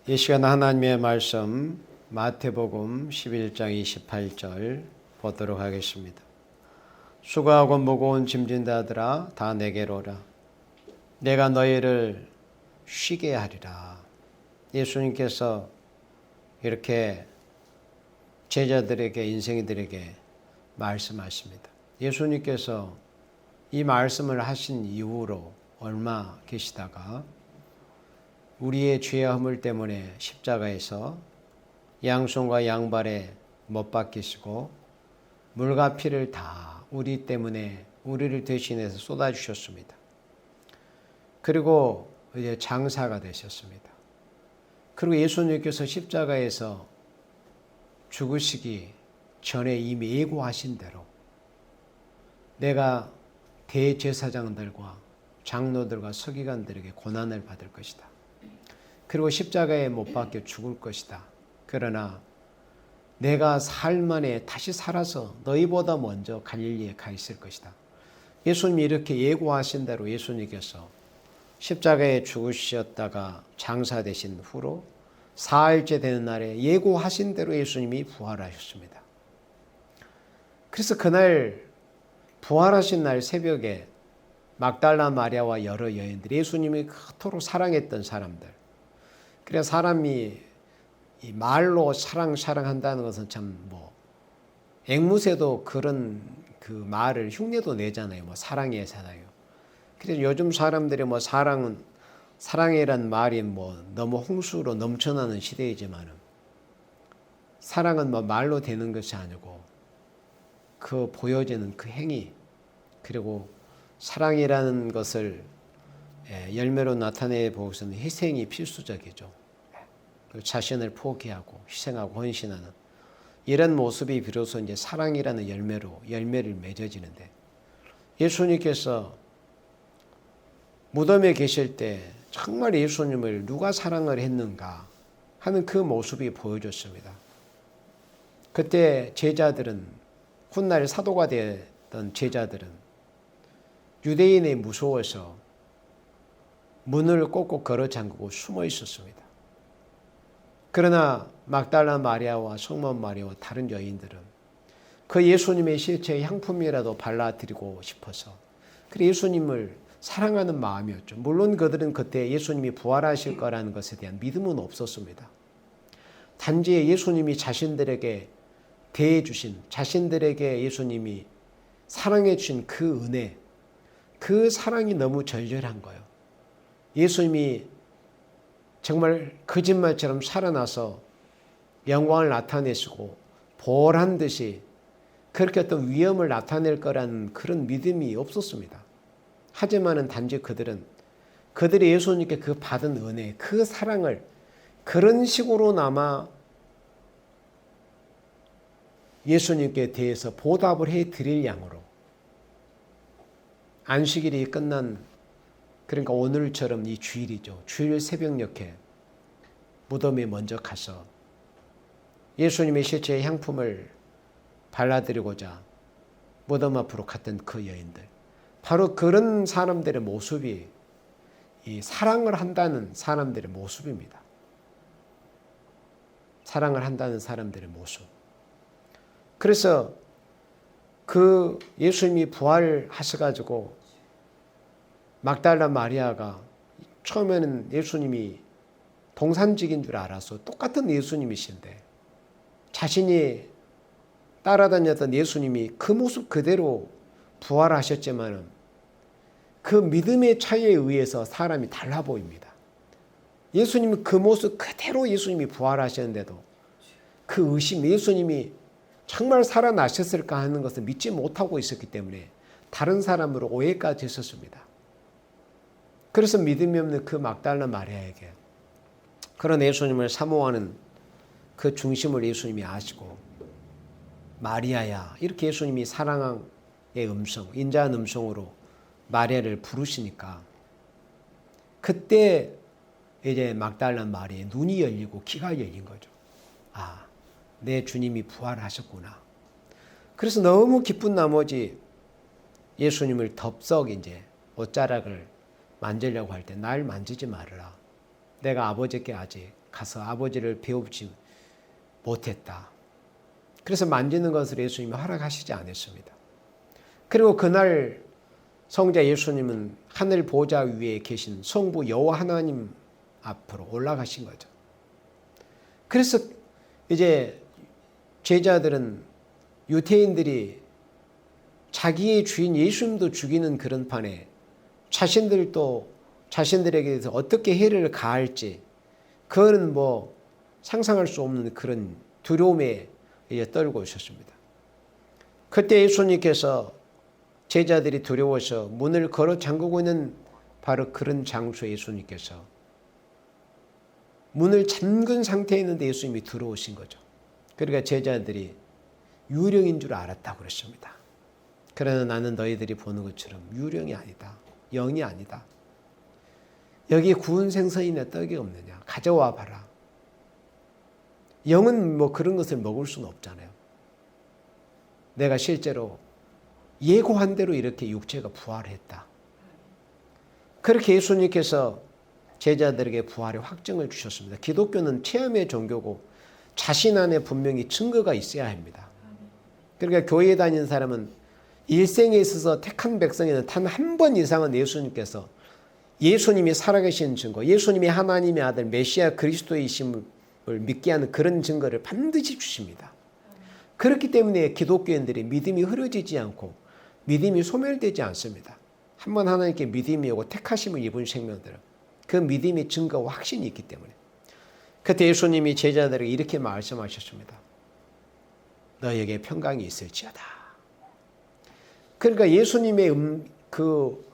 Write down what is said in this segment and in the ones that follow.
이 시간 하나님의 말씀 마태복음 11장 28절 보도록 하겠습니다. 수고하고 무거운 짐진 자들아 다 내게로 오라. 내가 너희를 쉬게 하리라. 예수님께서 이렇게 제자들에게 인생들에게 말씀하십니다. 예수님께서 이 말씀을 하신 이후로 얼마 계시다가 우리의 죄와 허물 때문에 십자가에서 양손과 양발에 못 박히시고 물과 피를 다 우리 때문에 우리를 대신해서 쏟아주셨습니다. 그리고 이제 장사가 되셨습니다. 그리고 예수님께서 십자가에서 죽으시기 전에 이미 예고하신 대로 내가 대제사장들과 장로들과 서기관들에게 고난을 받을 것이다. 그리고 십자가에 못 박혀 죽을 것이다. 그러나 내가 사흘 만에 다시 살아서 너희보다 먼저 갈릴리에 가 있을 것이다. 예수님이 이렇게 예고하신 대로 예수님께서 십자가에 죽으셨다가 장사되신 후로 사흘째 되는 날에 예고하신 대로 예수님이 부활하셨습니다. 그래서 그날 부활하신 날 새벽에 막달라 마리아와 여러 여인들, 예수님이 그토록 사랑했던 사람들, 그래서 사람이 이 말로 사랑한다는 것은 참 앵무새도 그런 그 말을 흉내도 내잖아요. 사랑해잖아요. 그래서 요즘 사람들이 사랑이란 말이 너무 홍수로 넘쳐나는 시대이지만은 사랑은 말로 되는 것이 아니고 그 보여지는 그 행위, 그리고 사랑이라는 것을 열매로 나타내 보고서는 희생이 필수적이죠. 자신을 포기하고 희생하고 헌신하는 이런 모습이 비로소 이제 사랑이라는 열매를 맺어지는데, 예수님께서 무덤에 계실 때 정말 예수님을 누가 사랑을 했는가 하는 그 모습이 보여졌습니다. 그때 제자들은, 훗날 사도가 되었던 제자들은 유대인이 무서워서 문을 꼭꼭 걸어 잠그고 숨어 있었습니다. 그러나 막달라 마리아와 성모 마리아와 다른 여인들은 그 예수님의 실체의 향품이라도 발라드리고 싶어서, 그래 예수님을 사랑하는 마음이었죠. 물론 그들은 그때 예수님이 부활하실 거라는 것에 대한 믿음은 없었습니다. 단지 예수님이 자신들에게 대해주신, 자신들에게 예수님이 사랑해 주신 그 은혜, 그 사랑이 너무 절절한 거예요. 예수님이 정말 거짓말처럼 살아나서 영광을 나타내시고 보란 듯이 그렇게 어떤 위엄을 나타낼 거라는 그런 믿음이 없었습니다. 하지만은 단지 그들이 예수님께 그 받은 은혜, 그 사랑을 그런 식으로나마 예수님께 대해서 보답을 해 드릴 양으로 안식일이 끝난, 그러니까 오늘처럼 이 주일이죠. 주일 새벽녘에 무덤에 먼저 가서 예수님의 실제의 향품을 발라드리고자 무덤 앞으로 갔던 그 여인들, 바로 그런 사람들의 모습이 이 사랑을 한다는 사람들의 모습입니다. 사랑을 한다는 사람들의 모습. 그래서 그 예수님이 부활하셔가지고 막달라 마리아가 처음에는 예수님이 동산직인 줄 알아서 똑같은 예수님이신데 자신이 따라다녔던 예수님이 그 모습 그대로 부활하셨지만은 그 믿음의 차이에 의해서 사람이 달라 보입니다. 예수님은 그 모습 그대로 예수님이 부활하셨는데도 그 의심, 예수님이 정말 살아나셨을까 하는 것을 믿지 못하고 있었기 때문에 다른 사람으로 오해까지 했었습니다. 그래서 믿음이 없는 그 막달라 마리아에게 그런 예수님을 사모하는 그 중심을 예수님이 아시고, 마리아야, 이렇게 예수님이 사랑의 음성, 인자한 음성으로 마리아를 부르시니까 그때 이제 막달라 마리아의 눈이 열리고 귀가 열린 거죠. 아, 내 주님이 부활하셨구나. 그래서 너무 기쁜 나머지 예수님을 덥석 이제 옷자락을 만지려고 할 때 날 만지지 말아라. 내가 아버지께 아직 가서 아버지를 배우지 못했다. 그래서 만지는 것을 예수님이 허락하시지 않았습니다. 그리고 그날 성자 예수님은 하늘 보좌 위에 계신 성부 여호와 하나님 앞으로 올라가신 거죠. 그래서 이제 제자들은 유대인들이 자기의 주인 예수님도 죽이는 그런 판에 자신들도 자신들에게 대해서 어떻게 해를 가할지 그거는 뭐 상상할 수 없는 그런 두려움에 떨고 있었습니다. 그때 예수님께서 제자들이 두려워서 문을 걸어 잠그고 있는 바로 그런 장소에 예수님께서 문을 잠근 상태에 있는데 예수님이 들어오신 거죠. 그러니까 제자들이 유령인 줄 알았다고 그랬습니다. 그러나 나는 너희들이 보는 것처럼 유령이 아니다. 영이 아니다. 여기에 구운 생선이나 떡이 없느냐. 가져와 봐라. 영은 뭐 그런 것을 먹을 수는 없잖아요. 내가 실제로 예고한 대로 이렇게 육체가 부활했다. 그렇게 예수님께서 제자들에게 부활의 확증을 주셨습니다. 기독교는 체험의 종교고 자신 안에 분명히 증거가 있어야 합니다. 그러니까 교회에 다니는 사람은 일생에 있어서 택한 백성에는 단 한 번 이상은 예수님께서 예수님이 살아계신 증거, 예수님이 하나님의 아들 메시아 그리스도이심을 믿게 하는 그런 증거를 반드시 주십니다. 그렇기 때문에 기독교인들의 믿음이 흐려지지 않고 믿음이 소멸되지 않습니다. 한번 하나님께 믿음이 오고 택하심을 입은 생명들은 그 믿음의 증거와 확신이 있기 때문에. 그때 예수님이 제자들에게 이렇게 말씀하셨습니다. 너에게 평강이 있을지어다. 그러니까 예수님의 그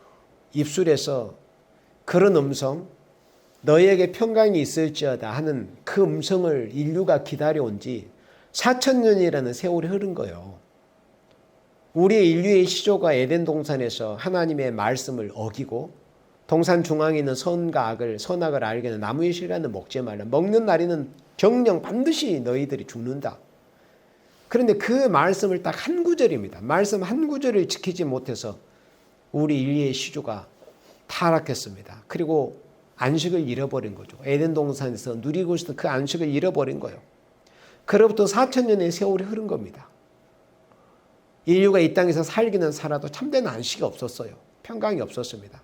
입술에서 그런 음성, 너에게 평강이 있을지어다 하는 그 음성을 인류가 기다려온 지 4,000년이라는 세월이 흐른 거예요. 우리의 인류의 시조가 에덴 동산에서 하나님의 말씀을 어기고 동산 중앙에 있는 선악을 알게 하는 나무의 실과는 먹지 말라. 먹는 날에는 정령 반드시 너희들이 죽는다. 그런데 그 말씀을 딱 한 구절입니다. 말씀 한 구절을 지키지 못해서 우리 인류의 시조가 타락했습니다. 그리고 안식을 잃어버린 거죠. 에덴 동산에서 누리고 있었던 그 안식을 잃어버린 거예요. 그로부터 4,000년의 세월이 흐른 겁니다. 인류가 이 땅에서 살기는 살아도 참된 안식이 없었어요. 평강이 없었습니다.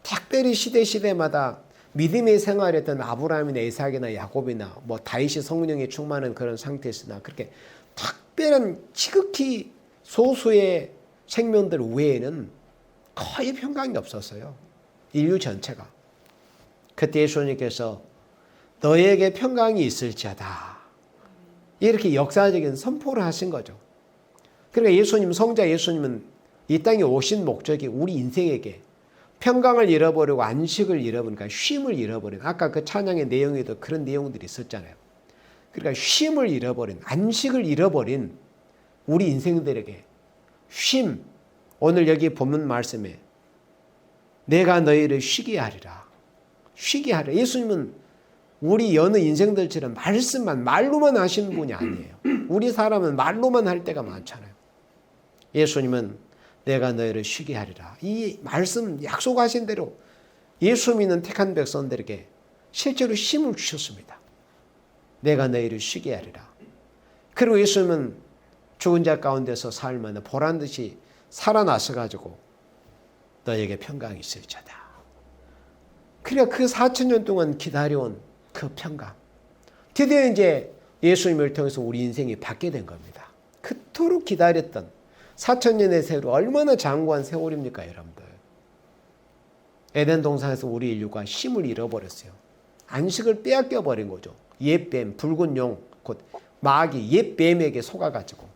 특별히 시대마다 믿음의 생활했던 아브라함이나 이삭이나 야곱이나 뭐 다윗이 성령에 충만한 그런 상태였으나 그렇게 특별한 지극히 소수의 생명들 외에는 거의 평강이 없었어요. 인류 전체가. 그때 예수님께서 너에게 평강이 있을지어다. 이렇게 역사적인 선포를 하신 거죠. 그러니까 예수님, 성자 예수님은 이 땅에 오신 목적이 우리 인생에게 평강을 잃어버리고 안식을 잃어버리니까 쉼을 잃어버린, 아까 그 찬양의 내용에도 그런 내용들이 있었잖아요. 그러니까 쉼을 잃어버린, 안식을 잃어버린 우리 인생들에게 쉼, 오늘 여기 본문 말씀에 내가 너희를 쉬게 하리라. 쉬게 하리라. 예수님은 우리 여느 인생들처럼 말로만 하시는 분이 아니에요. 우리 사람은 말로만 할 때가 많잖아요. 예수님은 내가 너희를 쉬게 하리라. 이 말씀 약속하신 대로 예수 믿는 택한 백성들에게 실제로 쉼을 주셨습니다. 내가 너희를 쉬게 하리라. 그리고 예수님은 죽은 자 가운데서 살면 보란듯이 살아나셔가지고 너에게 평강이 있을지어다. 그러니까 그 4,000년 동안 기다려온 그 평강. 드디어 이제 예수님을 통해서 우리 인생이 받게 된 겁니다. 그토록 기다렸던 4,000년의 세월, 얼마나 장구한 세월입니까, 여러분들. 에덴 동산에서 우리 인류가 쉼을 잃어버렸어요. 안식을 빼앗겨 버린 거죠. 옛뱀, 붉은 용, 곧 마귀, 옛뱀에게 속아가지고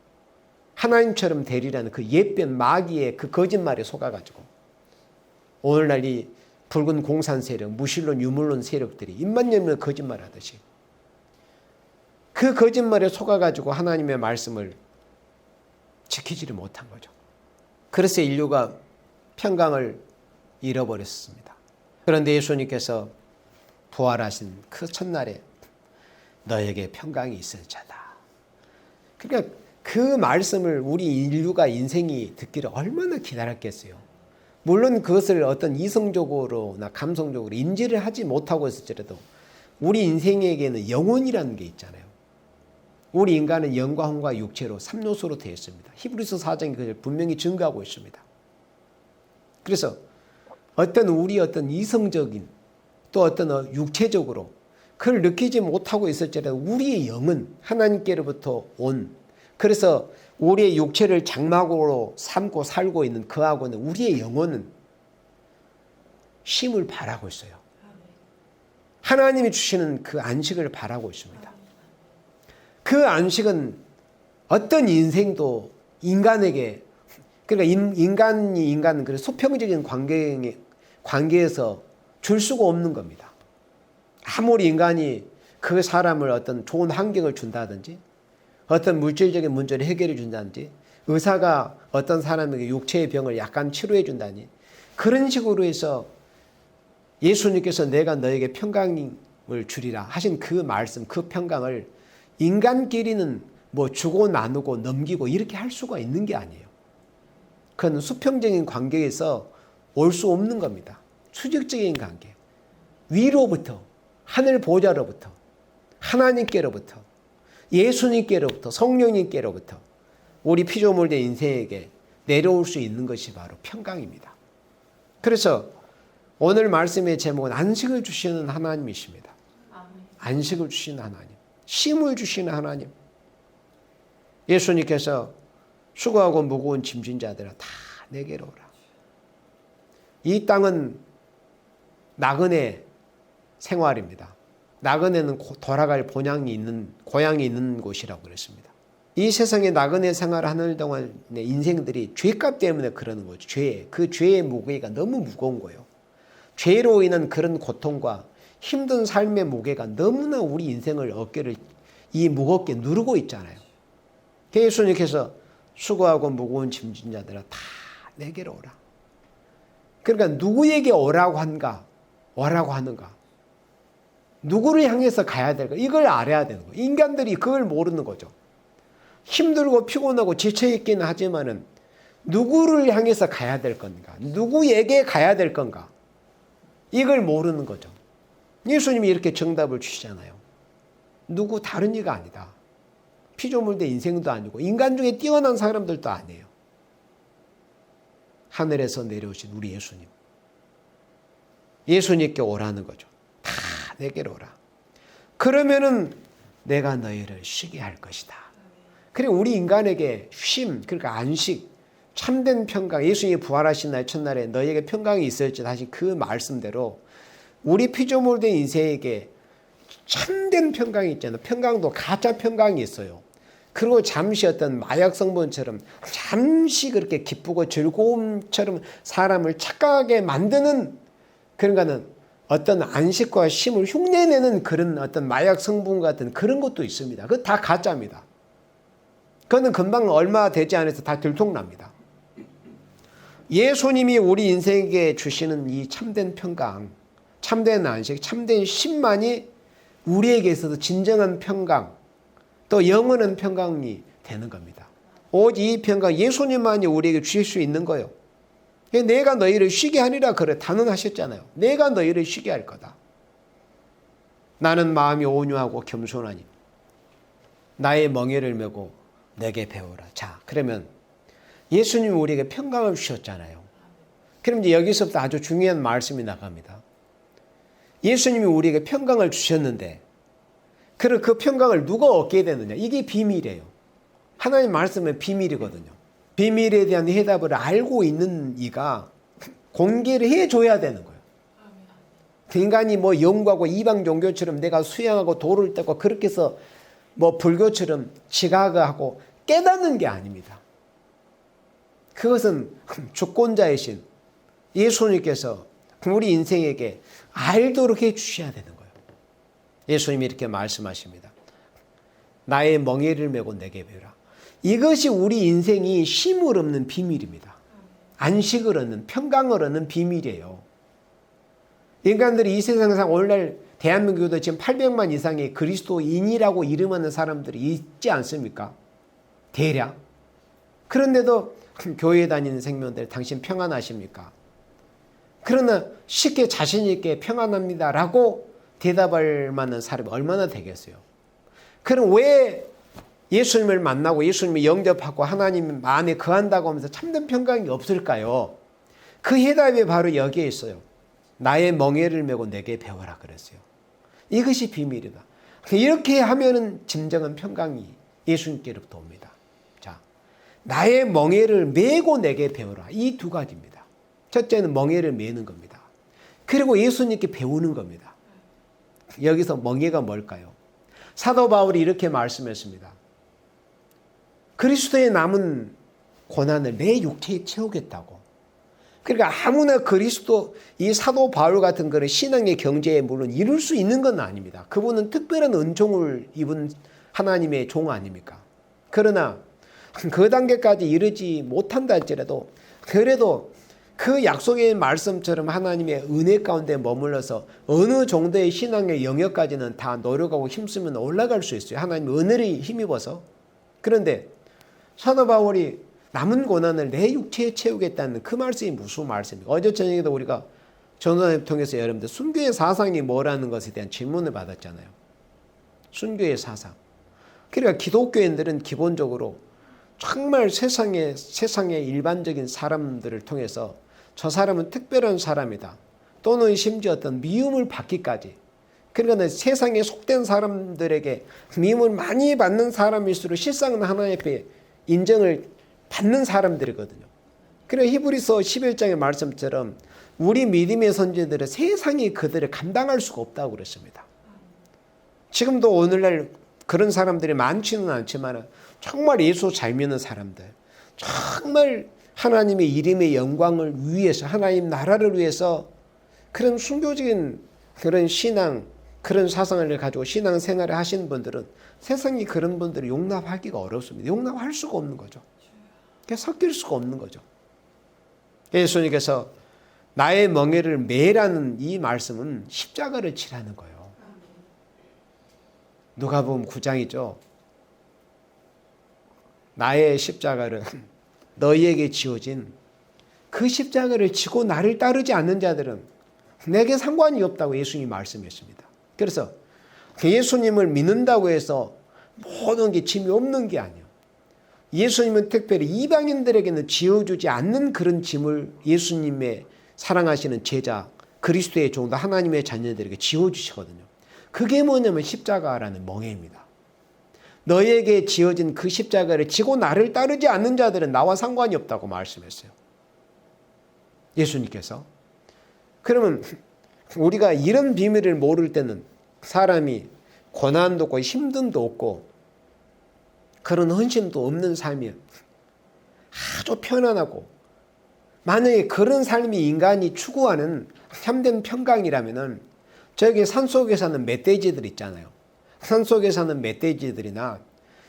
하나님처럼 되리라는 그 옛뱀 마귀의 그 거짓말에 속아가지고 오늘날 이 붉은 공산 세력, 무신론, 유물론 세력들이 입만 열면 거짓말하듯이 그 거짓말에 속아가지고 하나님의 말씀을 지키지를 못한 거죠. 그래서 인류가 평강을 잃어버렸습니다. 그런데 예수님께서 부활하신 그 첫날에 너에게 평강이 있을지어다. 그러니까 그 말씀을 우리 인류가 인생이 듣기를 얼마나 기다렸겠어요. 물론 그것을 어떤 이성적으로나 감성적으로 인지를 하지 못하고 있을지라도 우리 인생에게는 영혼이라는 게 있잖아요. 우리 인간은 영과 혼과 육체로 3요소로 되어 있습니다. 히브리서 4장이 그걸 분명히 증거하고 있습니다. 그래서 우리 이성적인 또 육체적으로 그걸 느끼지 못하고 있을지라도 우리의 영은 하나님께로부터 그래서 우리의 육체를 장막으로 삼고 살고 있는 그하고는 우리의 영혼은 쉼을 바라고 있어요. 하나님이 주시는 그 안식을 바라고 있습니다. 그 안식은 어떤 인생도 인간에게, 그러니까 인간은 그런 수평적인 관계에서 줄 수가 없는 겁니다. 아무리 인간이 그 사람을 어떤 좋은 환경을 준다든지 어떤 물질적인 문제를 해결해 준다든지 의사가 어떤 사람에게 육체의 병을 약간 치료해 준다니 그런 식으로 해서 예수님께서 내가 너에게 평강을 주리라 하신 그 말씀, 그 평강을 인간끼리는 뭐 주고 나누고 넘기고 이렇게 할 수가 있는 게 아니에요. 그건 수평적인 관계에서 올 수 없는 겁니다. 수직적인 관계. 위로부터, 하늘 보좌로부터, 하나님께로부터, 예수님께로부터, 성령님께로부터 우리 피조물된 인생에게 내려올 수 있는 것이 바로 평강입니다. 그래서 오늘 말씀의 제목은 안식을 주시는 하나님이십니다. 안식을 주시는 하나님, 쉼을 주시는 하나님. 예수님께서 수고하고 무거운 짐진 자들아 다 내게로 오라. 이 땅은 나그네 생활입니다. 나그네는 돌아갈 고향이 있는 곳이라고 그랬습니다. 이 세상에 나그네 생활을 하는 동안의 인생들이 죄값 때문에 그러는 거죠. 그 죄의 무게가 너무 무거운 거예요. 죄로 인한 그런 고통과 힘든 삶의 무게가 너무나 우리 인생을 어깨를 무겁게 누르고 있잖아요. 예수님께서 수고하고 무거운 짐진 자들아 다 내게로 오라. 그러니까 누구에게 오라고 하는가? 누구를 향해서 가야 될까? 이걸 알아야 되는 거예요. 인간들이 그걸 모르는 거죠. 힘들고 피곤하고 지쳐있기는 하지만은 누구를 향해서 가야 될 건가? 누구에게 가야 될 건가? 이걸 모르는 거죠. 예수님이 이렇게 정답을 주시잖아요. 누구 다른 이가 아니다. 피조물의 인생도 아니고 인간 중에 뛰어난 사람들도 아니에요. 하늘에서 내려오신 우리 예수님. 예수님께 오라는 거죠. 다 내게로 오라. 그러면은 내가 너희를 쉬게 할 것이다. 그리고 우리 인간에게 쉼, 그러니까 안식, 참된 평강, 예수님이 부활하신 날 첫날에 너희에게 평강이 있을지 하신 그 말씀대로 우리 피조물된 인생에게 참된 평강이 있잖아요. 평강도 가짜 평강이 있어요. 그리고 잠시 어떤 마약 성분처럼 잠시 그렇게 기쁘고 즐거움처럼 사람을 착각하게 만드는 그러니까는 어떤 안식과 쉼을 흉내내는 그런 어떤 마약 성분 같은 그런 것도 있습니다. 그거 다 가짜입니다. 그거는 금방 얼마 되지 않아서 다 들통납니다. 예수님이 우리 인생에게 주시는 이 참된 평강, 참된 안식, 참된 쉼만이 우리에게 있어서 진정한 평강, 또 영원한 평강이 되는 겁니다. 오직 이 평강, 예수님만이 우리에게 주실 수 있는 거예요. 내가 너희를 쉬게 하리라 그래 단언하셨잖아요. 내가 너희를 쉬게 할 거다. 나는 마음이 온유하고 겸손하니 나의 멍에를 메고 내게 배우라. 자, 그러면 예수님이 우리에게 평강을 주셨잖아요. 그럼 이제 여기서부터 아주 중요한 말씀이 나갑니다. 예수님이 우리에게 평강을 주셨는데 그럼 그 평강을 누가 얻게 되느냐? 이게 비밀이에요. 하나님 말씀은 비밀이거든요. 비밀에 대한 해답을 알고 있는 이가 공개를 해줘야 되는 거예요. 인간이 뭐 영과고 이방 종교처럼 내가 수양하고 도를 떼고 그렇게 해서 뭐 불교처럼 지각하고 깨닫는 게 아닙니다. 그것은 주권자이신 예수님께서 우리 인생에게 알도록 해 주셔야 되는 거예요. 예수님이 이렇게 말씀하십니다. 나의 멍에를 메고 내게 배우라. 이것이 우리 인생이 쉼을 얻는 비밀입니다. 안식을 얻는, 평강을 얻는 비밀이에요. 인간들이 이 세상상 오늘날 대한민국도 지금 800만 이상의 그리스도인이라고 이름하는 사람들이 있지 않습니까? 대략. 그런데도 교회 다니는 생명들 당신 평안하십니까? 그러나 쉽게 자신 있게 평안합니다라고 대답할 만한 사람이 얼마나 되겠어요? 그럼 왜 예수님을 만나고 예수님을 영접하고 하나님 안에 거한다고 하면서 참된 평강이 없을까요? 그 해답이 바로 여기에 있어요. 나의 멍에를 메고 내게 배워라 그랬어요. 이것이 비밀이다. 이렇게 하면은 진정한 평강이 예수님께로부터 옵니다. 자, 나의 멍에를 메고 내게 배워라. 이 두 가지입니다. 첫째는 멍에를 메는 겁니다. 그리고 예수님께 배우는 겁니다. 여기서 멍에가 뭘까요? 사도 바울이 이렇게 말씀했습니다. 그리스도의 남은 고난을 내 육체에 채우겠다고. 그러니까 아무나 그리스도 이 사도 바울 같은 그런 신앙의 경제에 물론 이룰 수 있는 건 아닙니다. 그분은 특별한 은총을 입은 하나님의 종 아닙니까? 그러나 그 단계까지 이르지 못한다 할지라도 그래도 그 약속의 말씀처럼 하나님의 은혜 가운데 머물러서 어느 정도의 신앙의 영역까지는 다 노력하고 힘쓰면 올라갈 수 있어요. 하나님 은혜를 힘입어서. 그런데 사도 바울이 남은 고난을 내 육체에 채우겠다는 그 말씀이 무슨 말씀입니까? 어제 저녁에도 우리가 전도단을 통해서 여러분들 순교의 사상이 뭐라는 것에 대한 질문을 받았잖아요. 순교의 사상. 그러니까 기독교인들은 기본적으로 정말 세상의 일반적인 사람들을 통해서 저 사람은 특별한 사람이다. 또는 심지어 어떤 미움을 받기까지. 그러니까 세상에 속된 사람들에게 미움을 많이 받는 사람일수록 실상은 하나님 앞에 인정을 받는 사람들이거든요. 그래서 히브리서 11장의 말씀처럼 우리 믿음의 선지자들은 세상이 그들을 감당할 수가 없다고 그랬습니다. 지금도 오늘날 그런 사람들이 많지는 않지만 정말 예수 잘 믿는 사람들, 정말 하나님의 이름의 영광을 위해서 하나님 나라를 위해서 그런 순교적인 그런 신앙, 그런 사상을 가지고 신앙생활을 하시는 분들은 세상이 그런 분들을 용납하기가 어렵습니다. 용납할 수가 없는 거죠. 섞일 수가 없는 거죠. 예수님께서 나의 멍에를 매라는 이 말씀은 십자가를 치라는 거예요. 누가복음 9장이죠. 나의 십자가를 너희에게 지어진 그 십자가를 지고 나를 따르지 않는 자들은 내게 상관이 없다고 예수님이 말씀했습니다. 그래서 예수님을 믿는다고 해서 모든 게 짐이 없는 게 아니에요. 예수님은 특별히 이방인들에게는 지어주지 않는 그런 짐을 예수님의 사랑하시는 제자, 그리스도의 종도 하나님의 자녀들에게 지어주시거든요. 그게 뭐냐면 십자가라는 멍에입니다. 너희에게 지어진 그 십자가를 지고 나를 따르지 않는 자들은 나와 상관이 없다고 말씀했어요. 예수님께서. 그러면 우리가 이런 비밀을 모를 때는 사람이 고난도 없고 힘듦도 없고 그런 헌신도 없는 삶이 아주 편안하고, 만약에 그런 삶이 인간이 추구하는 참된 평강이라면은 저기 산속에 사는 멧돼지들 있잖아요. 산속에 사는 멧돼지들이나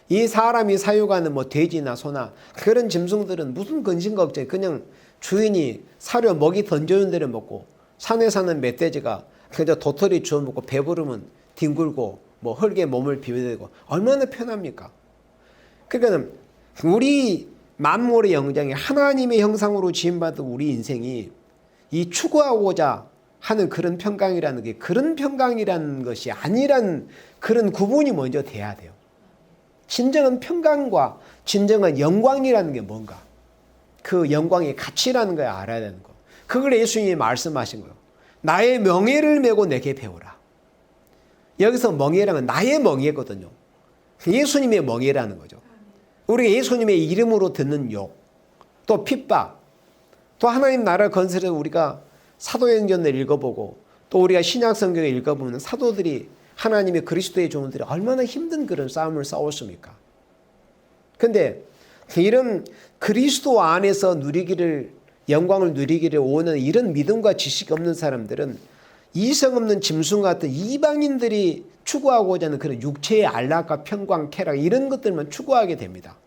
이 사람이 사육하는 뭐 돼지나 소나 그런 짐승들은 무슨 근심 걱정, 그냥 주인이 사료 먹이 던져준 대로 먹고, 산에 사는 멧돼지가 그저 도토리 주워 먹고 배부르면 뒹굴고 뭐 흙에 몸을 비벼대고 얼마나 편합니까? 그러니까 우리 만물의 영장이 하나님의 형상으로 지음받은 우리 인생이 이 추구하고자 하는 그런 평강이라는 게 그런 평강이라는 것이 아니란 그런 구분이 먼저 돼야 돼요. 진정한 평강과 진정한 영광이라는 게 뭔가, 그 영광의 가치라는 걸 알아야 되는 거. 그걸 예수님이 말씀하신 거예요. 나의 명예를 메고 내게 배우라. 여기서 멍에라는 나의 멍에거든요. 예수님의 멍에라는 거죠. 우리 예수님의 이름으로 듣는 욕, 또 핍박, 또 하나님 나라 건설에서 우리가 사도행전을 읽어보고 또 우리가 신약성경을 읽어보면 사도들이 하나님의 그리스도의 종들이 얼마나 힘든 그런 싸움을 싸웠습니까? 근데 이런 그리스도 안에서 누리기를, 영광을 누리기를 원하는 이런 믿음과 지식이 없는 사람들은 이성 없는 짐승 같은 이방인들이 추구하고자 하는 그런 육체의 안락과 평강, 쾌락 이런 것들만 추구하게 됩니다.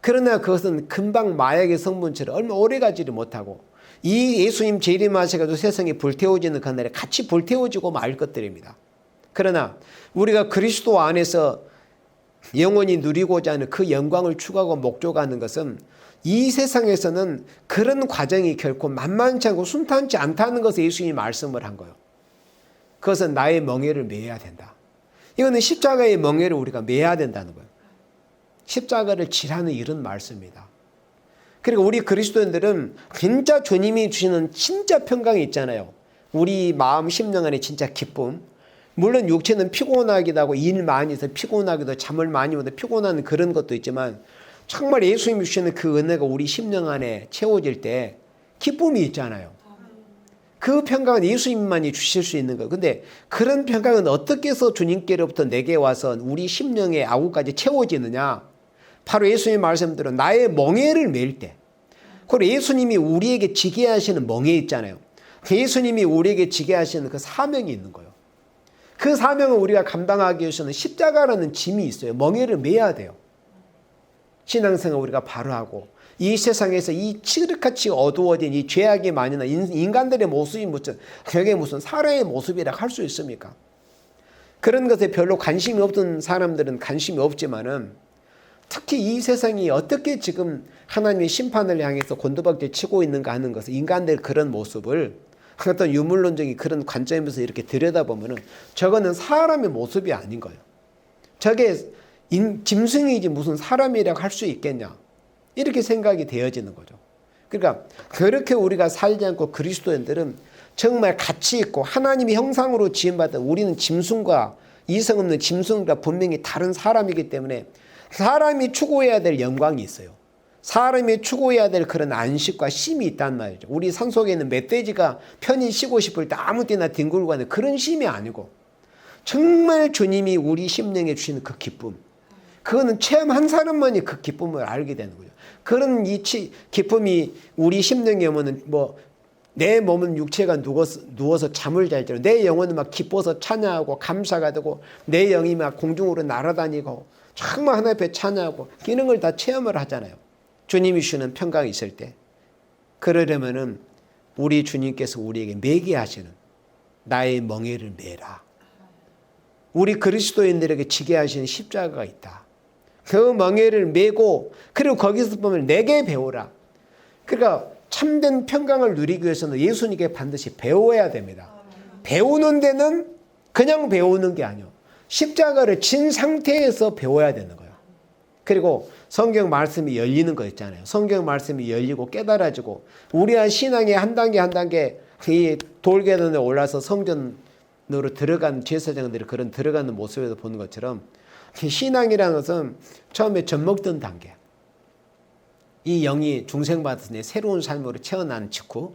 그러나 그것은 금방 마약의 성분처럼 얼마 오래 가지를 못하고 이 예수님 재림하셔가지고 세상에 불태워지는 그날에 같이 불태워지고 말 것들입니다. 그러나 우리가 그리스도 안에서 영원히 누리고자 하는 그 영광을 추구하고 목적하는 것은 이 세상에서는 그런 과정이 결코 만만치 않고 순탄치 않다는 것을 예수님이 말씀을 한 거예요. 그것은 나의 멍에를 메야 된다. 이거는 십자가의 멍에를 우리가 메야 된다는 거예요. 십자가를 지라는 이런 말씀입니다. 그리고 우리 그리스도인들은 진짜 주님이 주시는 진짜 평강이 있잖아요. 우리 마음 심령 안에 진짜 기쁨. 물론 육체는 피곤하기도 하고 일 많이 해서 피곤하기도 잠을 많이 오다 피곤한 그런 것도 있지만 정말 예수님이 주시는 그 은혜가 우리 심령 안에 채워질 때 기쁨이 있잖아요. 그 평강은 예수님만이 주실 수 있는 거예요. 근데 그런 평강은 어떻게 해서 주님께로부터 내게 와서 우리 심령의 아구까지 채워지느냐? 바로 예수님 말씀대로 나의 멍에를 메일 때. 그리고 예수님이 우리에게 지게 하시는 멍에 있잖아요. 예수님이 우리에게 지게 하시는 그 사명이 있는 거예요. 그 사명을 우리가 감당하기 위해서는 십자가라는 짐이 있어요. 멍에를 메야 돼요. 신앙생활 우리가 바로 하고 이 세상에서 이 칠흑같이 어두워진 이 죄악이 많은 인간들의 모습이 그게 무슨 사람의 모습이라 할 수 있습니까? 그런 것에 별로 관심이 없던 사람들은 관심이 없지만은 특히 이 세상이 어떻게 지금 하나님의 심판을 향해서 곤두박질 치고 있는가 하는 것을 인간들 그런 모습을 어떤 유물론적인 그런 관점에서 이렇게 들여다보면은 저거는 사람의 모습이 아닌 거예요. 저게 짐승이지 무슨 사람이라고 할 수 있겠냐. 이렇게 생각이 되어지는 거죠. 그러니까 그렇게 우리가 살지 않고 그리스도인들은 정말 가치 있고 하나님의 형상으로 지음받은 우리는 짐승과 이성 없는 짐승과 분명히 다른 사람이기 때문에 사람이 추구해야 될 영광이 있어요. 사람이 추구해야 될 그런 안식과 쉼이 있단 말이죠. 우리 산속에 있는 멧돼지가 편히 쉬고 싶을 때 아무 때나 뒹굴고 가는 그런 쉼이 아니고 정말 주님이 우리 심령에 주시는 그 기쁨, 그거는 체험한 사람만이 그 기쁨을 알게 되는 거죠. 그런 이 기쁨이 우리 심령에 오면은 내 몸은 육체가 누워서 잠을 잘 때로 내 영혼은 막 기뻐서 찬양하고 감사가 되고 내 영이 막 공중으로 날아다니고 정말 하나님 앞에 찬양하고 이런 걸 다 체험을 하잖아요. 주님이 주시는 평강이 있을 때. 그러려면은 우리 주님께서 우리에게 매게 하시는 나의 멍에를 메라. 우리 그리스도인들에게 지게 하시는 십자가가 있다. 그 멍에를 메고 그리고 거기서 보면 내게 배우라. 그러니까 참된 평강을 누리기 위해서는 예수님께 반드시 배워야 됩니다. 배우는 데는 그냥 배우는 게 아니에요. 십자가를 진 상태에서 배워야 되는 거예요. 그리고 성경 말씀이 열리는 거 있잖아요. 성경 말씀이 열리고 깨달아지고 우리의 신앙의 한 단계 한 단계 이 돌계단에 올라서 성전으로 들어간 제사장들이 그런 들어가는 모습에서 보는 것처럼 신앙이라는 것은 처음에 젖먹던 단계. 이 영이 중생받았으니 새로운 삶으로 태어난 직후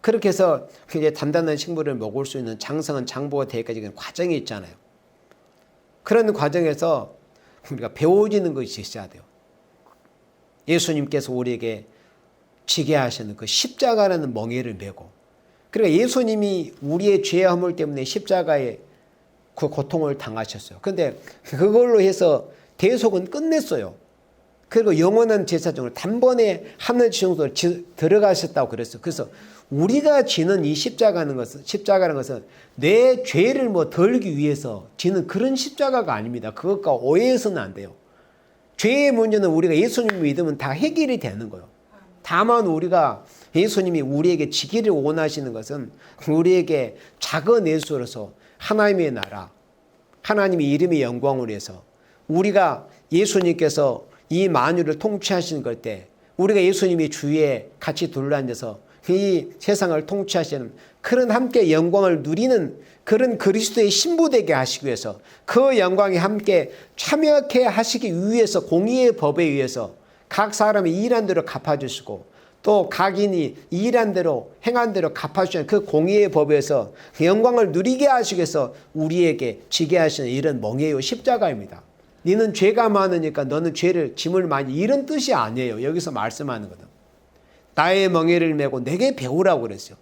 그렇게 해서 이제 단단한 식물을 먹을 수 있는 장성한 장보가 되기까지 과정이 있잖아요. 그런 과정에서 우리가 배워지는 것이 있어야 돼요. 예수님께서 우리에게 지게 하시는 그 십자가라는 멍에를 메고 그러니까 예수님이 우리의 죄의 허물 때문에 십자가에 그 고통을 당하셨어요. 그런데 그걸로 해서 대속은 끝냈어요. 그리고 영원한 제사장으로 단번에 하늘 지성소로 들어가셨다고 그랬어요. 그래서 우리가 지는 이 십자가라는 것은 내 죄를 덜기 위해서 지는 그런 십자가가 아닙니다. 그것과 오해해서는 안 돼요. 죄의 문제는 우리가 예수님을 믿으면 다 해결이 되는 거예요. 다만 우리가 예수님이 우리에게 지기를 원하시는 것은 우리에게 작은 예수로서 하나님의 나라, 하나님의 이름의 영광을 위해서 우리가 예수님께서 이 만유를 통치하시는 걸 때 우리가 예수님이 주위에 같이 둘러앉아서 이 세상을 통치하시는 그런 함께 영광을 누리는 그런 그리스도의 신부되게 하시기 위해서 그 영광에 함께 참여하게 하시기 위해서 공의의 법에 의해서 각 사람이 일한 대로 갚아주시고 또 각인이 일한 대로 행한 대로 갚아주시는 그 공의의 법에서 영광을 누리게 하시기 위해서 우리에게 지게 하시는 이런 멍에요 십자가입니다. 너는 죄가 많으니까 너는 죄를 짐을 많이 이런 뜻이 아니에요. 여기서 말씀하는 거든. 나의 멍에를 메고 내게 배우라고 그랬어요.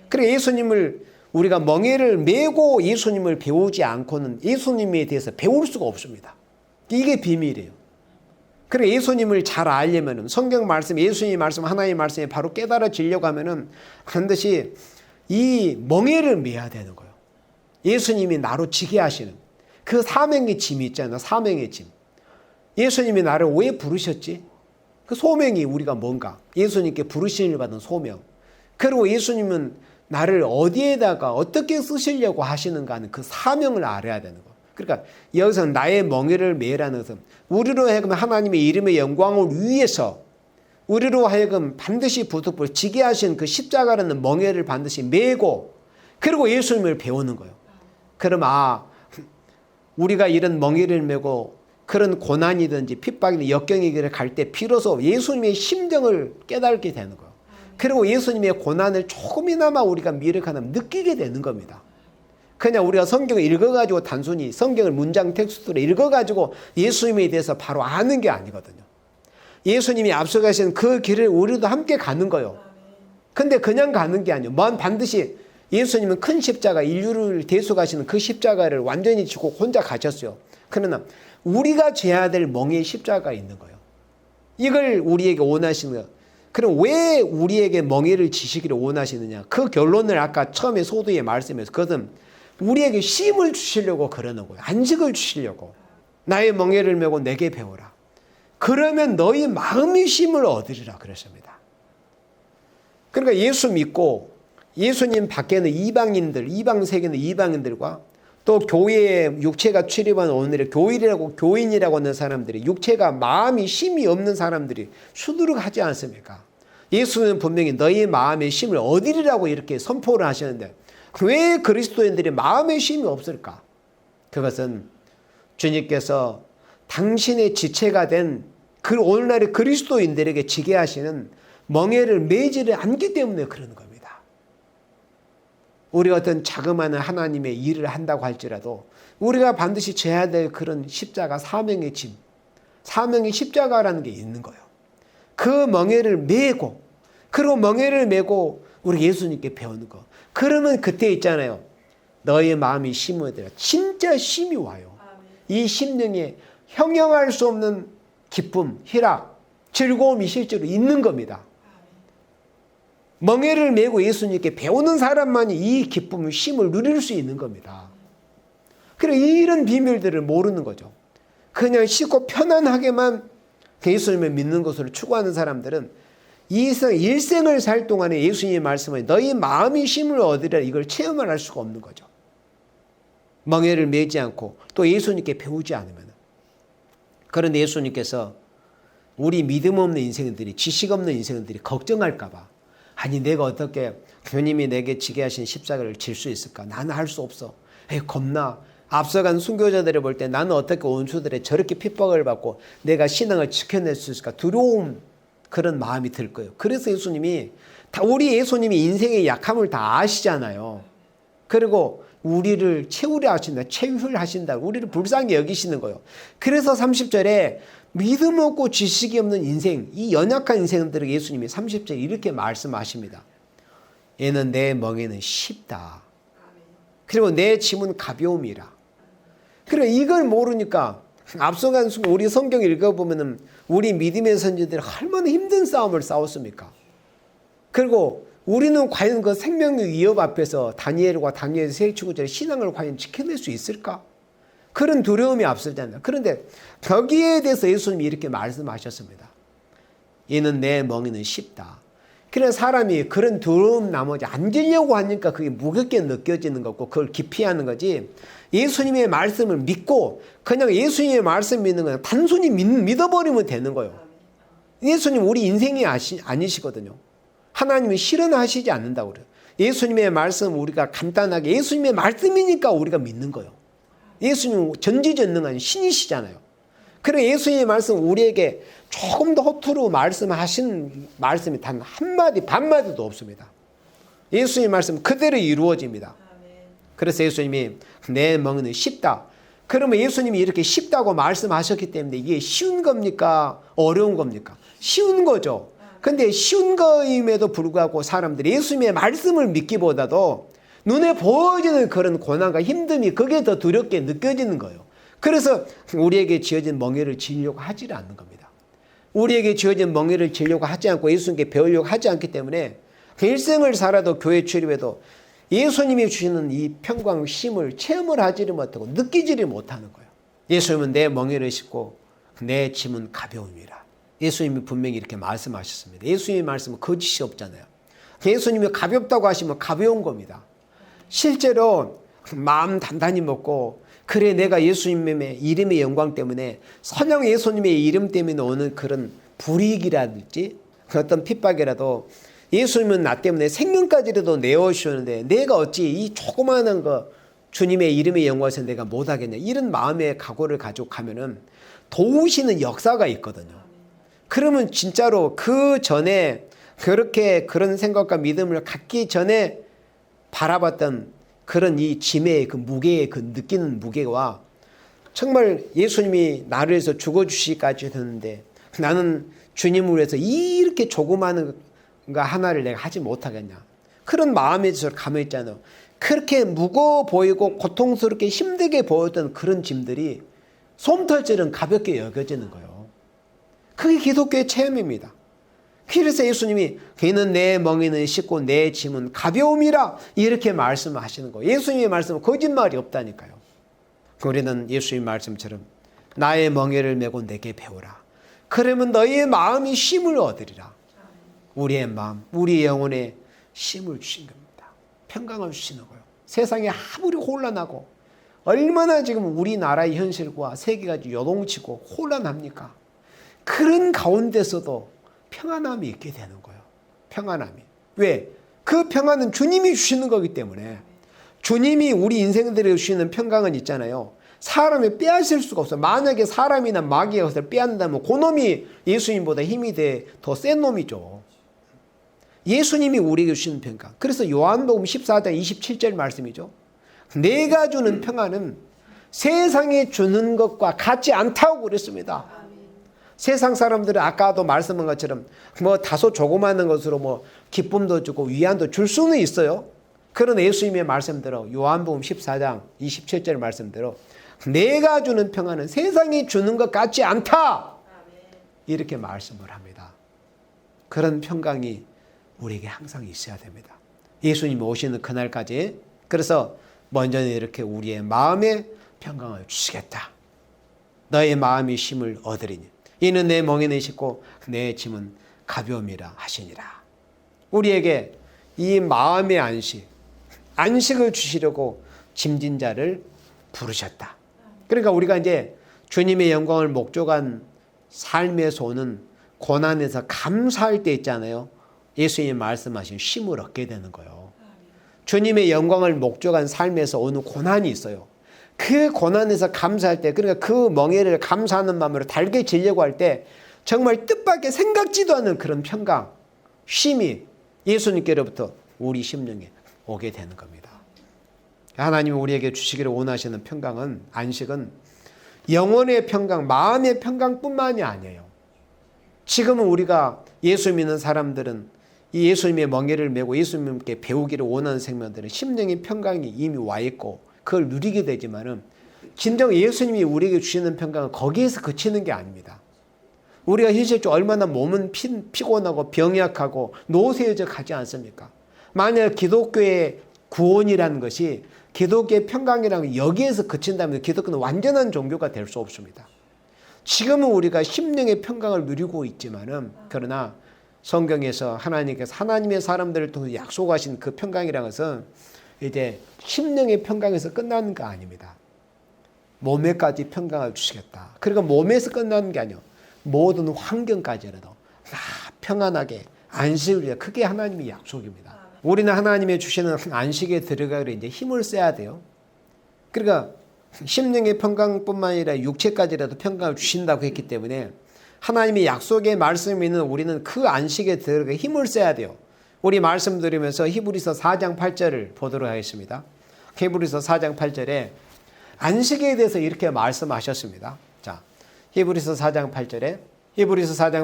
그래 예수님을 우리가 멍에를 메고 예수님을 배우지 않고는 예수님에 대해서 배울 수가 없습니다. 이게 비밀이에요. 그래 예수님을 잘 알려면은 성경 말씀, 예수님 말씀, 하나님의 말씀이 바로 깨달아지려고 하면은 반드시 이 멍에를 메야 되는 거예요. 예수님이 나로 지게 하시는 그 사명의 짐이 있잖아요. 사명의 짐. 예수님이 나를 왜 부르셨지? 그 소명이 우리가 뭔가? 예수님께 부르심을 받은 소명. 그리고 예수님은 나를 어디에다가 어떻게 쓰시려고 하시는가 하는 그 사명을 알아야 되는 거. 그러니까 여기서 나의 멍에를 매라는 것은 우리로 하여금 하나님의 이름의 영광을 위해서 우리로 하여금 반드시 부득불 지게 하신 그 십자가라는 멍에를 반드시 메고 그리고 예수님을 배우는 거예요. 그럼 우리가 이런 멍에를 메고 그런 고난이든지 핍박이든지 역경이기를 갈 때 비로소 예수님의 심정을 깨닫게 되는 거예요. 그리고 예수님의 고난을 조금이나마 우리가 미력하면 느끼게 되는 겁니다. 그냥 우리가 성경을 읽어가지고 단순히 성경을 문장 텍스트로 읽어가지고 예수님에 대해서 바로 아는 게 아니거든요. 예수님이 앞서가신 그 길을 우리도 함께 가는 거예요. 근데 그냥 가는 게 아니에요. 반드시 예수님은 큰 십자가, 인류를 대속하시는 그 십자가를 완전히 지고 혼자 가셨어요. 그러나 우리가 져야 될 멍에의 십자가가 있는 거예요. 이걸 우리에게 원하시는 거예요. 그럼 왜 우리에게 멍에를 지시기를 원하시느냐? 그 결론을 아까 처음에 소두에 말씀해서 그것은 우리에게 쉼을 주시려고 그러는 거예요. 안식을 주시려고. 나의 멍에를 메고 내게 배우라. 그러면 너희 마음의 쉼을 얻으리라 그랬습니다. 그러니까 예수 믿고 예수님 밖에는 이방인들, 이방 세계는 이방인들과 또 교회에 육체가 출입한 오늘의 교인이라고 하는 사람들이 육체가 마음이 쉼이 없는 사람들이 수두룩하지 않습니까? 예수는 분명히 너희 마음의 쉼을 얻으리라고 이렇게 선포를 하셨는데 왜 그리스도인들이 마음의 쉼이 없을까? 그것은 주님께서 당신의 지체가 된 그 오늘날의 그리스도인들에게 지게 하시는 멍에를 매지를 않기 때문에 그러는 겁니다. 우리가 어떤 자그마한 하나님의 일을 한다고 할지라도 우리가 반드시 져야 될 그런 십자가, 사명의 짐, 사명의 십자가라는 게 있는 거예요. 그 멍에를 메고 그리고 멍에를 메고 우리 예수님께 배우는 거. 그러면 그때 있잖아요. 너의 마음이 쉼을 얻으라. 진짜 쉼이 와요. 이 심령에 형용할 수 없는 기쁨, 희락, 즐거움이 실제로 있는 겁니다. 멍에를 메고 예수님께 배우는 사람만이 이 기쁨을, 쉼을 누릴 수 있는 겁니다. 그래 이런 비밀들을 모르는 거죠. 그냥 쉽고 편안하게만 예수님을 믿는 것으로 추구하는 사람들은 일생을 살 동안에 예수님의 말씀을 너희 마음이 쉼을 얻으리라 이걸 체험을 할 수가 없는 거죠. 멍에를 메지 않고 또 예수님께 배우지 않으면. 그런데 예수님께서 우리 믿음 없는 인생들이 지식 없는 인생들이 걱정할까 봐 아니 내가 어떻게 교님이 내게 지게 하신 십자가를 질 수 있을까? 나는 할 수 없어. 겁나. 앞서간 순교자들을 볼 때 나는 어떻게 원수들의 저렇게 핍박을 받고 내가 신앙을 지켜낼 수 있을까? 두려움 그런 마음이 들 거예요. 그래서 예수님이 우리 예수님이 인생의 약함을 다 아시잖아요. 그리고 우리를 채우려 하신다. 체휼하신다. 우리를 불쌍히 여기시는 거예요. 그래서 30절에 믿음 없고 지식이 없는 인생, 이 연약한 인생들에게 예수님이 30절에 이렇게 말씀하십니다. 얘는 내 멍에는 쉽다. 그리고 내 짐은 가벼움이라. 그래 이걸 모르니까 앞서간 우리 성경 읽어보면 우리 믿음의 선지들이 얼마나 힘든 싸움을 싸웠습니까? 그리고 우리는 과연 그 생명의 위협 앞에서 다니엘과 다니엘 세7구절의 신앙을 과연 지켜낼 수 있을까? 그런 두려움이 앞서잖아요. 그런데 거기에 대해서 예수님이 이렇게 말씀하셨습니다. 얘는 내 멍에는 쉽다. 그래서 사람이 그런 두려움 나머지 앉으려고 하니까 그게 무겁게 느껴지는 거고 그걸 기피하는 거지. 예수님의 말씀을 믿고 그냥 예수님의 말씀 믿는 거는 단순히 믿어버리면 되는 거예요. 예수님 우리 인생이 아니시거든요. 하나님이 실현하시지 않는다고 그래요. 예수님의 말씀 우리가 간단하게 예수님의 말씀이니까 우리가 믿는 거예요. 예수님은 전지전능한 신이시잖아요. 그래 예수님의 말씀 우리에게 조금 더 허투루 말씀하신 말씀이 단 한마디 반마디도 없습니다. 예수님의 말씀 그대로 이루어집니다. 그래서 예수님이 내 멍에는 쉽다. 그러면 예수님이 이렇게 쉽다고 말씀하셨기 때문에 이게 쉬운 겁니까? 어려운 겁니까? 쉬운 거죠. 근데 쉬운 거임에도 불구하고 사람들이 예수님의 말씀을 믿기보다도 눈에 보여지는 그런 고난과 힘듦이 그게 더 두렵게 느껴지는 거예요. 그래서 우리에게 지어진 멍에를 지려고 하지 않는 겁니다. 우리에게 지어진 멍에를 지려고 하지 않고 예수님께 배우려고 하지 않기 때문에 일생을 살아도 교회 출입해도 예수님이 주시는 이 평강, 쉼을 체험을 하지를 못하고 느끼지를 못하는 거예요. 예수님은 내 멍에를 싣고 내 짐은 가벼움이라. 예수님이 분명히 이렇게 말씀하셨습니다. 예수님의 말씀은 거짓이 없잖아요. 예수님이 가볍다고 하시면 가벼운 겁니다. 실제로 마음 단단히 먹고 그래 내가 예수님의 이름의 영광 때문에 선영 예수님의 이름 때문에 오는 그런 불이익이라든지 어떤 핍박이라도 예수님은 나 때문에 생명까지라도 내어주셨는데 내가 어찌 이 조그마한 거 주님의 이름의 영광에서 내가 못하겠냐 이런 마음의 각오를 가지고 가면은 도우시는 역사가 있거든요. 그러면 진짜로 그 전에 그렇게 그런 생각과 믿음을 갖기 전에 바라봤던 그런 이 짐의 그 무게의 그 느끼는 무게와 정말 예수님이 나를 위해서 죽어주시기까지 했는데 나는 주님을 위해서 이렇게 조그마한 거 하나를 내가 하지 못하겠냐. 그런 마음에 서 가만있잖아요. 그렇게 무거워 보이고 고통스럽게 힘들게 보였던 그런 짐들이 솜털처럼 가볍게 여겨지는 거예요. 그게 기독교의 체험입니다. 그래서 예수님이 그는 내 멍에는 씻고 내 짐은 가벼움이라 이렇게 말씀하시는 거예요. 예수님의 말씀은 거짓말이 없다니까요. 우리는 예수님의 말씀처럼 나의 멍에를 메고 내게 배우라. 그러면 너희의 마음이 쉼을 얻으리라. 우리의 마음, 우리의 영혼에 쉼을 주신 겁니다. 평강을 주시는 거예요. 세상에 아무리 혼란하고 얼마나 지금 우리나라의 현실과 세계가 요동치고 혼란합니까? 그런 가운데서도 평안함이 있게 되는 거예요. 평안함이. 왜? 그 평안은 주님이 주시는 거기 때문에 주님이 우리 인생들에 주시는 평강은 있잖아요. 사람이 빼앗을 수가 없어요. 만약에 사람이나 마귀가 그것을 빼앗는다면 그놈이 예수님보다 힘이 더 센 놈이죠. 예수님이 우리에게 주시는 평강. 그래서 요한복음 14장 27절 말씀이죠. 내가 주는 평안은 세상에 주는 것과 같지 않다고 그랬습니다. 세상 사람들은 아까도 말씀한 것처럼 뭐 다소 조그마한 것으로 뭐 기쁨도 주고 위안도 줄 수는 있어요. 그런 예수님의 말씀대로 요한복음 14장 27절 말씀대로 내가 주는 평안은 세상이 주는 것 같지 않다. 이렇게 말씀을 합니다. 그런 평강이 우리에게 항상 있어야 됩니다. 예수님이 오시는 그날까지. 그래서 먼저는 이렇게 우리의 마음에 평강을 주시겠다. 너의 마음이 쉼을 얻으리니 이는 내 멍에는 싣고 내 짐은 가벼움이라 하시니라. 우리에게 이 마음의 안식을 주시려고 짐진 자를 부르셨다. 그러니까 우리가 이제 주님의 영광을 목적한 삶에서 오는 고난에서 감사할 때 있잖아요. 예수님이 말씀하신 쉼을 얻게 되는 거예요. 주님의 영광을 목적한 삶에서 오는 고난이 있어요. 그 고난에서 감사할 때, 그러니까 그 멍에를 감사하는 마음으로 달게 지려고 할 때 정말 뜻밖의 생각지도 않은 그런 평강, 쉼이 예수님께로부터 우리 심령에 오게 되는 겁니다. 하나님이 우리에게 주시기를 원하시는 평강은, 안식은 영혼의 평강, 마음의 평강뿐만이 아니에요. 지금은 우리가 예수 믿는 사람들은 이 예수님의 멍에를 메고 예수님께 배우기를 원하는 생명들은 심령의 평강이 이미 와 있고 그걸 누리게 되지만은 진정 예수님이 우리에게 주시는 평강은 거기에서 그치는 게 아닙니다. 우리가 현실적으로 얼마나 몸은 피곤하고 병약하고 노쇠해져 가지 않습니까? 만약 기독교의 구원이라는 것이 기독교의 평강이라는 게 여기에서 그친다면 기독교는 완전한 종교가 될 수 없습니다. 지금은 우리가 심령의 평강을 누리고 있지만은 그러나 성경에서 하나님께서 하나님의 사람들을 통해 약속하신 그 평강이라는 것은 이제 심령의 평강에서 끝나는 거 아닙니다. 몸에까지 평강을 주시겠다. 그러니까 몸에서 끝나는 게 아니에요. 모든 환경까지라도 평안하게 안식을 위해 그게 하나님의 약속입니다. 우리는 하나님의 주시는 안식에 들어가기로 이제 힘을 써야 돼요. 그러니까 심령의 평강뿐만 아니라 육체까지라도 평강을 주신다고 했기 때문에 하나님의 약속의 말씀이 있는 우리는 그 안식에 들어가 힘을 써야 돼요. 우리 말씀 드리면서 히브리서 4장 8절을 보도록 하겠습니다. 히브리서 4장 8절에 안식에 대해서 이렇게 말씀하셨습니다. 자, 히브리서 4장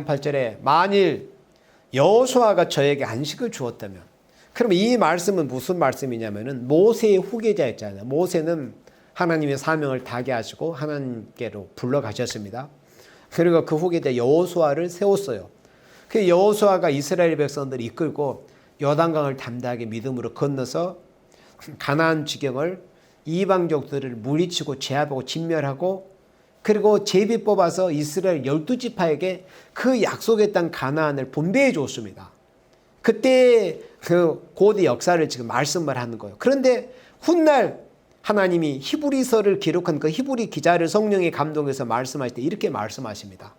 8절에 만일 여호수아가 저에게 안식을 주었다면, 그럼 이 말씀은 무슨 말씀이냐면은 모세의 후계자였잖아요. 모세는 하나님의 사명을 다하게 하시고 하나님께로 불러가셨습니다. 그리고 그 후계자 여호수아를 세웠어요. 그 여호수아가 이스라엘 백성들을 이끌고 요단강을 담대하게 믿음으로 건너서 가나안 지경을 이방족들을 물리치고 제압하고 진멸하고 그리고 제비 뽑아서 이스라엘 12지파에게 그 약속의 땅 가나안을 분배해 줬습니다. 그때 그 고대 역사를 지금 말씀을 하는 거예요. 그런데 훗날 하나님이 히브리서를 기록한 그 히브리 기자를 성령의 감동해서 말씀할 때 이렇게 말씀하십니다.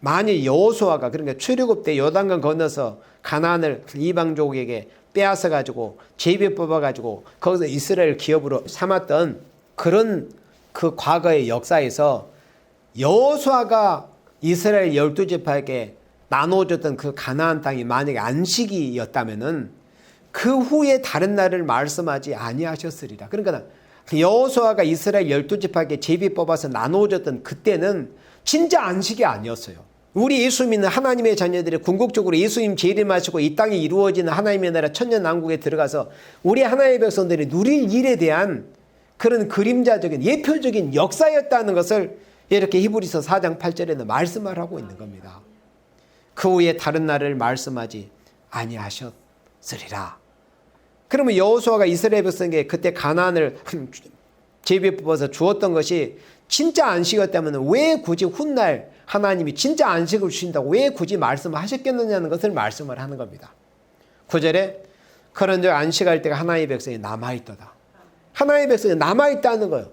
만일 여호수아가 그러니까 출애굽 때 요단강 건너서 가나안을 이방족에게 빼앗아 가지고 제비 뽑아 가지고 거기서 이스라엘 기업으로 삼았던 그런 그 과거의 역사에서 여호수아가 이스라엘 12지파에게 나눠줬던 그 가나안 땅이 만약에 안식이었다면은 그 후에 다른 날을 말씀하지 아니하셨으리라. 그러니까 여호수아가 이스라엘 12지파에게 제비 뽑아서 나눠줬던 그때는 진짜 안식이 아니었어요. 우리 예수 믿는 하나님의 자녀들이 궁극적으로 예수님 재림하시고 이 땅에 이루어지는 하나님의 나라 천년왕국에 들어가서 우리 하나님의 백성들이 누릴 일에 대한 그런 그림자적인 예표적인 역사였다는 것을 이렇게 히브리서 4장 8절에는 말씀을 하고 있는 겁니다. 그 후에 다른 날을 말씀하지 아니하셨으리라. 그러면 여호수아가 이스라엘 백성에게 그때 가나안을 제비 뽑아서 주었던 것이 진짜 안식이었다면 왜 굳이 훗날 하나님이 진짜 안식을 주신다고 왜 굳이 말씀을 하셨겠느냐는 것을 말씀을 하는 겁니다. 9절에 그런즉 안식할 때가 하나님의 백성이 남아있도다. 하나님의 백성이 남아있다는 거예요.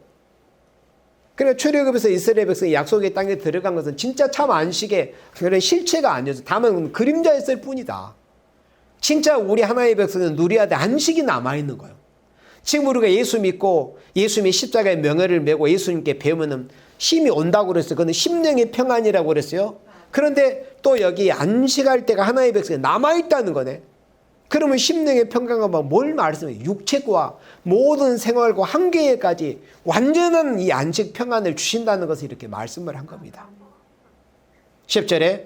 그러니까 출애굽에서 이스라엘 백성이 약속의 땅에 들어간 것은 진짜 참 안식의 그런 실체가 아니어서 다만 그림자였을 뿐이다. 진짜 우리 하나님의 백성은 누려야 될 안식이 남아있는 거예요. 지금 우리가 예수 믿고 예수님의 십자가의 명예를 메고 예수님께 배우면 힘이 온다고 그랬어요. 그건 심령의 평안이라고 그랬어요. 그런데 또 여기 안식할 때가 하나님의 백성이 남아있다는 거네. 그러면 심령의 평강과 뭘 말씀해요? 육체와 모든 생활과 한계에까지 완전한 이 안식 평안을 주신다는 것을 이렇게 말씀을 한 겁니다. 10절에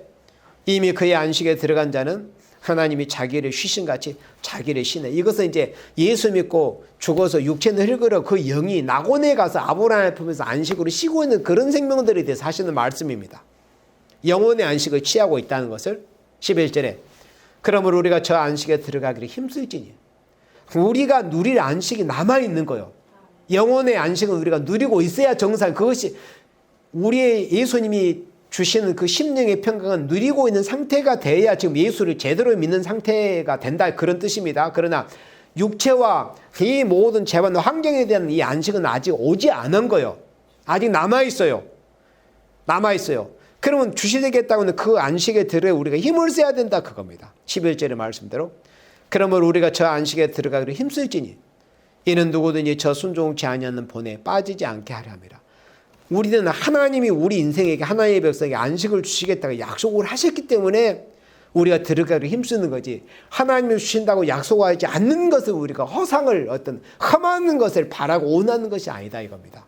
이미 그의 안식에 들어간 자는 하나님이 자기를 쉬신같이 자기를 쉬네. 이것은 이제 예수 믿고 죽어서 육체는 흙으로 그 영이 낙원에 가서 아브라함을 품에서 안식으로 쉬고 있는 그런 생명들에 대해서 하시는 말씀입니다. 영혼의 안식을 취하고 있다는 것을 11절에 그러므로 우리가 저 안식에 들어가기를 힘쓸지니 우리가 누릴 안식이 남아있는 거예요. 영혼의 안식은 우리가 누리고 있어야 정상 그것이 우리의 예수님이 주시는 그 심령의 평강은 누리고 있는 상태가 돼야 지금 예수를 제대로 믿는 상태가 된다 그런 뜻입니다. 그러나 육체와 이 모든 재반 환경에 대한 이 안식은 아직 오지 않은 거예요. 아직 남아있어요. 남아있어요. 그러면 주시되겠다고는 그 안식에 들어 우리가 힘을 써야 된다 그겁니다. 11절의 말씀대로 그러므로 우리가 저 안식에 들어가기로 힘쓸지니 이는 누구든지 저 순종치 아니하는 본에 빠지지 않게 하려 함이라. 우리는 하나님이 우리 인생에게 하나님의 백성에게 안식을 주시겠다고 약속을 하셨기 때문에 우리가 들어가기로 힘쓰는 거지 하나님이 주신다고 약속하지 않는 것을 우리가 허상을 어떤 험한 것을 바라고 원하는 것이 아니다 이겁니다.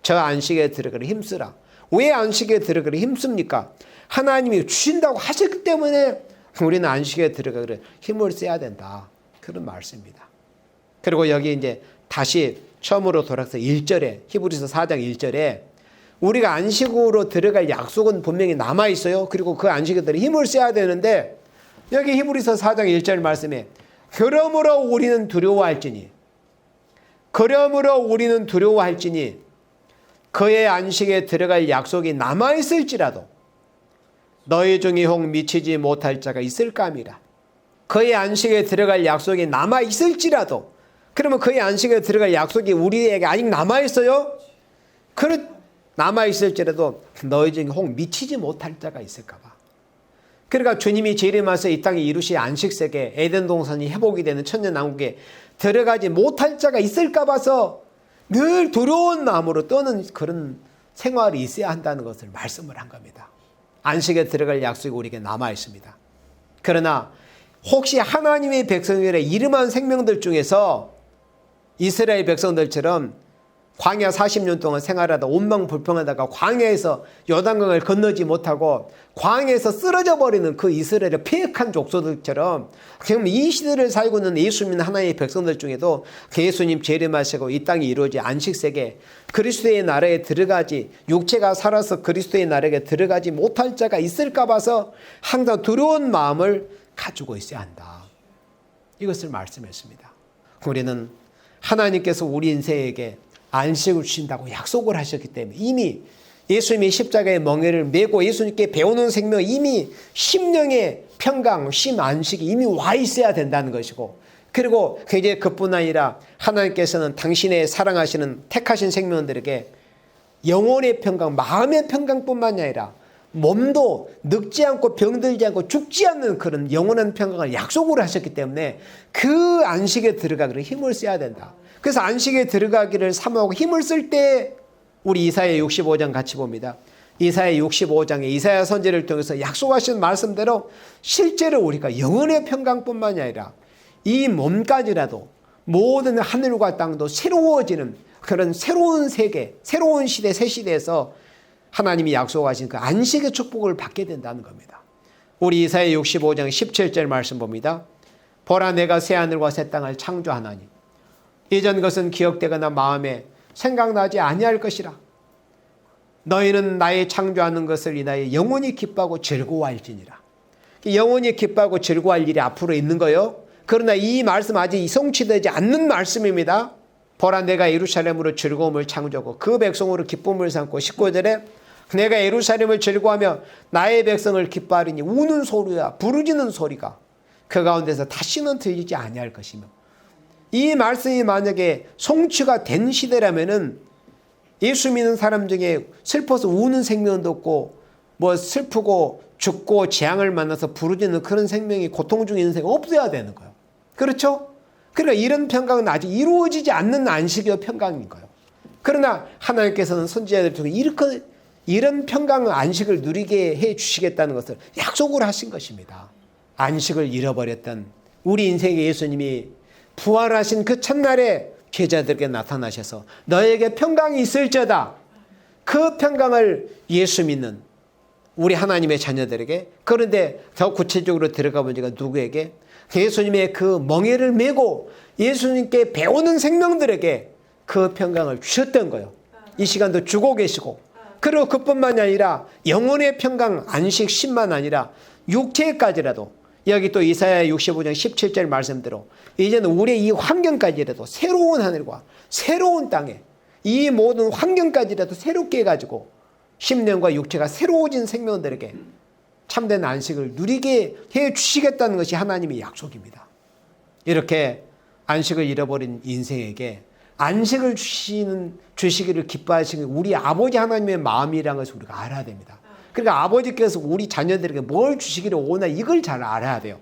저 안식에 들어가기로 힘쓰라. 왜 안식에 들어가기로 힘씁니까? 하나님이 주신다고 하셨기 때문에 우리는 안식에 들어가기로 힘을 써야 된다. 그런 말씀입니다. 그리고 여기 이제 다시 처음으로 돌아서 1절에 히브리서 4장 1절에 우리가 안식으로 들어갈 약속은 분명히 남아있어요. 그리고 그 안식에 들어 힘을 써야 되는데 여기 히브리서 4장 1절 말씀에 그러므로 우리는 두려워할지니 그의 안식에 들어갈 약속이 남아있을지라도 너희 중에 혹 미치지 못할 자가 있을까미라. 그의 안식에 들어갈 약속이 남아있을지라도 그러면 그의 안식에 들어갈 약속이 우리에게 아직 남아있어요? 남아있을지라도 너희 중에 혹 미치지 못할 자가 있을까 봐. 그러니까 주님이 재림하셔서 이 땅에 이루시 안식세계 에덴 동산이 회복이 되는 천년왕국에 들어가지 못할 자가 있을까 봐서 늘 두려운 마음으로 떠는 그런 생활이 있어야 한다는 것을 말씀을 한 겁니다. 안식에 들어갈 약속이 우리에게 남아있습니다. 그러나 혹시 하나님의 백성이라 이름한 생명들 중에서 이스라엘 백성들처럼 광야 40년 동안 생활하다 온망불평하다가 광야에서 요단강을 건너지 못하고 광야에서 쓰러져 버리는 그 이스라엘의 폐역한 족속들처럼 지금 이 시대를 살고 있는 예수 믿는 하나님의 백성들 중에도 예수님 재림하시고 이 땅이 이루어지 안식세계 그리스도의 나라에 들어가지 육체가 살아서 그리스도의 나라에 들어가지 못할 자가 있을까 봐서 항상 두려운 마음을 가지고 있어야 한다. 이것을 말씀했습니다. 우리는 하나님께서 우리 인생에게 안식을 주신다고 약속을 하셨기 때문에 이미 예수님이 십자가의 멍에를 메고 예수님께 배우는 생명, 이미 심령의 평강, 심 안식이 이미 와 있어야 된다는 것이고, 그리고 이제 그뿐 아니라 하나님께서는 당신의 사랑하시는 택하신 생명들에게 영혼의 평강, 마음의 평강뿐만이 아니라 몸도 늙지 않고 병들지 않고 죽지 않는 그런 영원한 평강을 약속으로 하셨기 때문에 그 안식에 들어가기를 힘을 써야 된다. 그래서 안식에 들어가기를 사모하고 힘을 쓸 때 우리 이사야 65장 같이 봅니다. 이사야 65장에 이사야 선지를 통해서 약속하신 말씀대로 실제로 우리가 영혼의 평강뿐만이 아니라 이 몸까지라도 모든 하늘과 땅도 새로워지는 그런 새로운 세계, 새로운 시대, 새 시대에서 하나님이 약속하신 그 안식의 축복을 받게 된다는 겁니다. 우리 이사야 65장 17절 말씀 봅니다. 보라, 내가 새 하늘과 새 땅을 창조하나니 이전 것은 기억되거나 마음에 생각나지 아니할 것이라. 너희는 나의 창조하는 것을 인하여 영원히 기뻐하고 즐거워할지니라. 영원히 기뻐하고 즐거워할 일이 앞으로 있는 거예요. 그러나 이 말씀 아직 성취되지 않는 말씀입니다. 보라, 내가 예루살렘으로 즐거움을 창조하고 그 백성으로 기쁨을 삼고 19절에 내가 예루살렘을 즐거워하며 나의 백성을 기뻐하리니 우는 소리와 부르짖는 소리가 그 가운데서 다시는 들리지 아니할 것이며, 이 말씀이 만약에 성취가 된 시대라면은 예수 믿는 사람 중에 슬퍼서 우는 생명도 없고 뭐 슬프고 죽고 재앙을 만나서 부르짖는 그런 생명이 고통 중에 있는 생명이 없어야 되는 거예요. 그렇죠? 그러니까 이런 평강은 아직 이루어지지 않는 안식의 평강인 거예요. 그러나 하나님께서는 선지자들 중에 이런 평강 안식을 누리게 해 주시겠다는 것을 약속을 하신 것입니다. 안식을 잃어버렸던 우리 인생의 예수님이 부활하신 그 첫날에 제자들에게 나타나셔서 너에게 평강이 있을지어다. 그 평강을 예수 믿는 우리 하나님의 자녀들에게, 그런데 더 구체적으로 들어가 보니까 누구에게? 예수님의 그 멍에를 메고 예수님께 배우는 생명들에게 그 평강을 주셨던 거예요. 이 시간도 주고 계시고, 그리고 그뿐만이 아니라 영혼의 평강 안식 심만 아니라 육체까지라도, 여기 또 이사야 65장 17절 말씀대로 이제는 우리의 이 환경까지라도 새로운 하늘과 새로운 땅에 이 모든 환경까지라도 새롭게 해가지고 심령과 육체가 새로워진 생명들에게 참된 안식을 누리게 해 주시겠다는 것이 하나님의 약속입니다. 이렇게 안식을 잃어버린 인생에게 안식을 주시기를 기뻐하시는 우리 아버지 하나님의 마음이라는 것을 우리가 알아야 됩니다. 그러니까 아버지께서 우리 자녀들에게 뭘 주시기를 원하, 이걸 잘 알아야 돼요.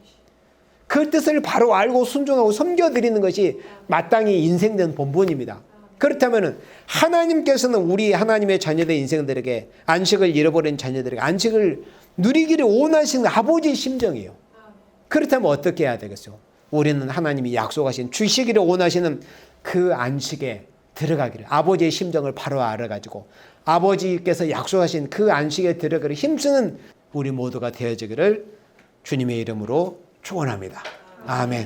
그 뜻을 바로 알고 순종하고 섬겨드리는 것이 마땅히 인생된 본분입니다. 그렇다면 하나님께서는 우리 하나님의 자녀들 인생들에게 안식을 잃어버린 자녀들에게 안식을 누리기를 원하시는 아버지의 심정이에요. 그렇다면 어떻게 해야 되겠어요? 우리는 하나님이 약속하신 주시기를 원하시는 그 안식에 들어가기를, 아버지의 심정을 바로 알아가지고 아버지께서 약속하신 그 안식에 들어가기를 힘쓰는 우리 모두가 되어지기를 주님의 이름으로 축원합니다. 아멘.